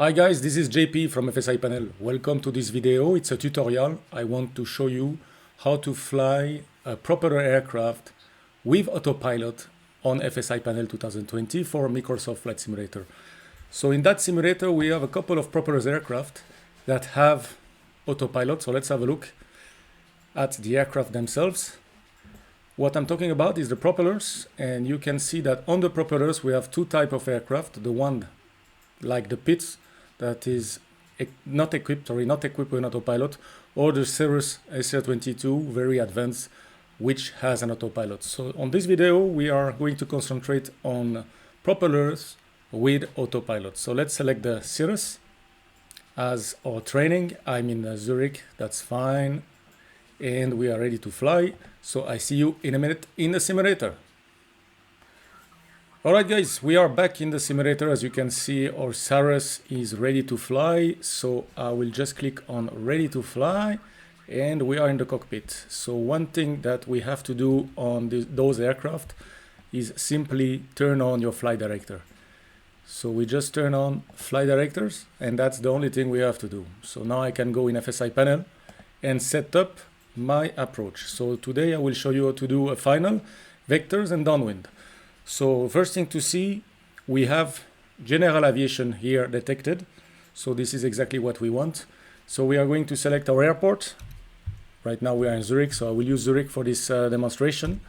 Hi guys, this is JP from FSiPanel. Welcome to this video. It's a tutorial. I want to show you how to fly a propeller aircraft with autopilot on FSiPanel 2020 for Microsoft Flight Simulator. So in that simulator, we have a couple of propellers aircraft that have autopilot. So let's have a look at the aircraft themselves. What I'm talking about is the propellers, and you can see that on the propellers we have two types of aircraft. The one like the Pitts that is not equipped with autopilot, or the Cirrus SR22 very advanced, which has an autopilot. So on this video we are going to concentrate on propellers with autopilot. So let's select the Cirrus as our training. I'm in Zurich, that's fine, and we are ready to fly. So I see you in a minute in the simulator. Alright guys, we are back in the simulator. As you can see, our Cirrus is ready to fly. So I will just click on ready to fly and we are in the cockpit. So one thing that we have to do on those aircraft is simply turn on your flight director. So we just turn on flight directors and that's the only thing we have to do. So now I can go in FSiPanel and set up my approach. So today I will show you how to do a final, vectors and downwind. So first thing to see, we have general aviation here detected. So this is exactly what we want. So we are going to select our airport. Right now we are in Zurich, so I will use Zurich for this demonstration.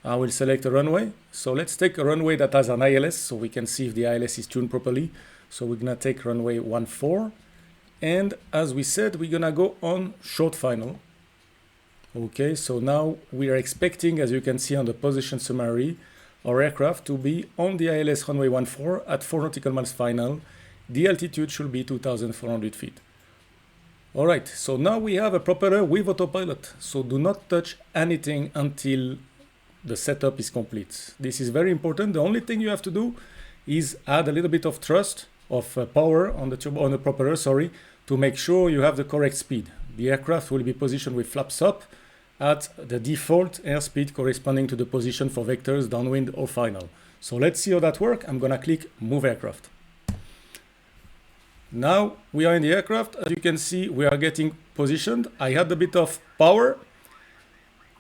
I will select a runway. So let's take a runway that has an ILS so we can see if the ILS is tuned properly. So we're gonna take runway 14. And as we said, we're gonna go on short final. Okay, so now we are expecting, as you can see on the position summary, our aircraft to be on the ILS runway 14 at 4 nautical miles final. The altitude should be 2,400 feet. All right, so now we have a propeller with autopilot. So do not touch anything until the setup is complete. This is very important. The only thing you have to do is add a little bit of thrust of power on the propeller, to make sure you have the correct speed. The aircraft will be positioned with flaps up at the default airspeed corresponding to the position for vectors, downwind or final. So let's see how that works. I'm gonna click move aircraft. Now we are in the aircraft. As you can see, we are getting positioned. I had a bit of power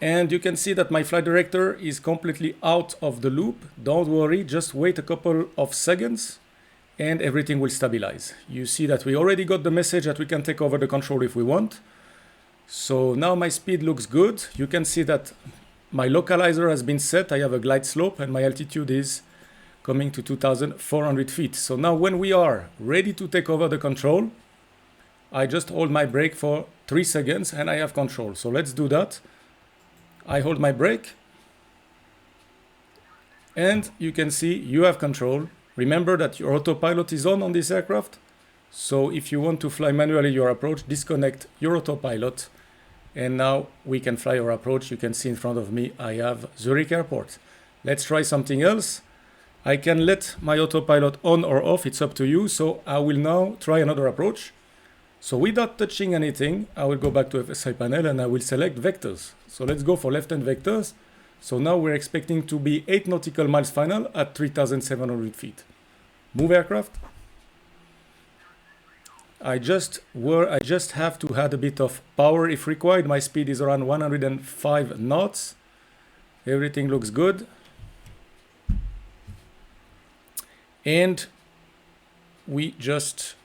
and you can see that my flight director is completely out of the loop. Don't worry, just wait a couple of seconds and everything will stabilize. You see that we already got the message that we can take over the control if we want. So now my speed looks good. You can see that my localizer has been set. I have a glide slope and my altitude is coming to 2,400 feet. So now when we are ready to take over the control, I just hold my brake for 3 seconds and I have control. So let's do that. I hold my brake and you can see you have control. Remember that your autopilot is on this aircraft. So if you want to fly manually your approach, disconnect your autopilot. And now we can fly our approach. You can see in front of me, I have Zurich Airport. Let's try something else. I can let my autopilot on or off. It's up to you. So I will now try another approach. So without touching anything, I will go back to FSiPanel and I will select vectors. So let's go for left-hand vectors. So now we're expecting to be 8 nautical miles final at 3,700 feet. Move aircraft. I just have to add a bit of power if required. My speed is around 105 knots. Everything looks good. And we just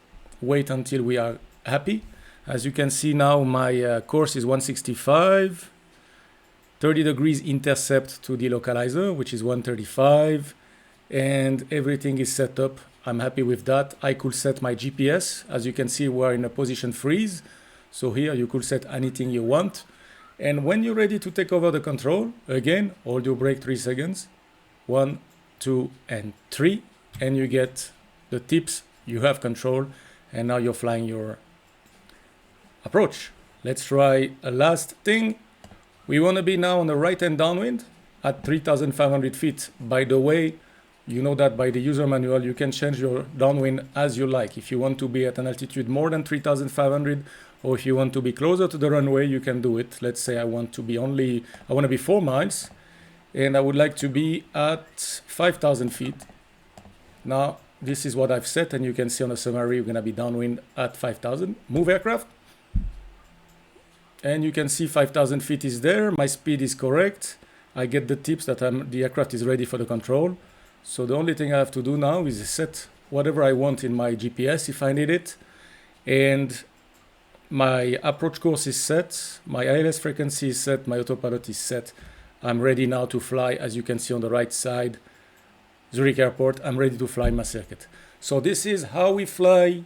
wait until we are happy. As you can see now, my course is 165. 30 degrees intercept to the localizer, which is 135. And everything is set up. I'm happy with that. I could set my GPS. As you can see, we're in a position freeze. So here you could set anything you want. And when you're ready to take over the control, again, hold your brake 3 seconds. 1, 2, and 3. And you get the tips. You have control. And now you're flying your approach. Let's try a last thing. We want to be now on the right-hand downwind at 3,500 feet. By the way, you know that by the user manual, you can change your downwind as you like. If you want to be at an altitude more than 3,500, or if you want to be closer to the runway, you can do it. Let's say I want to be 4 miles, and I would like to be at 5,000 feet. Now, this is what I've set, and you can see on the summary we're going to be downwind at 5,000. Move aircraft. And you can see 5,000 feet is there. My speed is correct. I get the tips that the aircraft is ready for the control. So the only thing I have to do now is set whatever I want in my GPS if I need it. And my approach course is set. My ILS frequency is set. My autopilot is set. I'm ready now to fly, as you can see on the right side. Zurich Airport, I'm ready to fly my circuit. So this is how we fly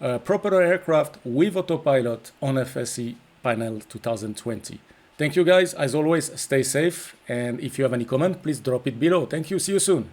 a propeller aircraft with autopilot on FSiPanel 2020. Thank you guys. As always, stay safe. And if you have any comment, please drop it below. Thank you. See you soon.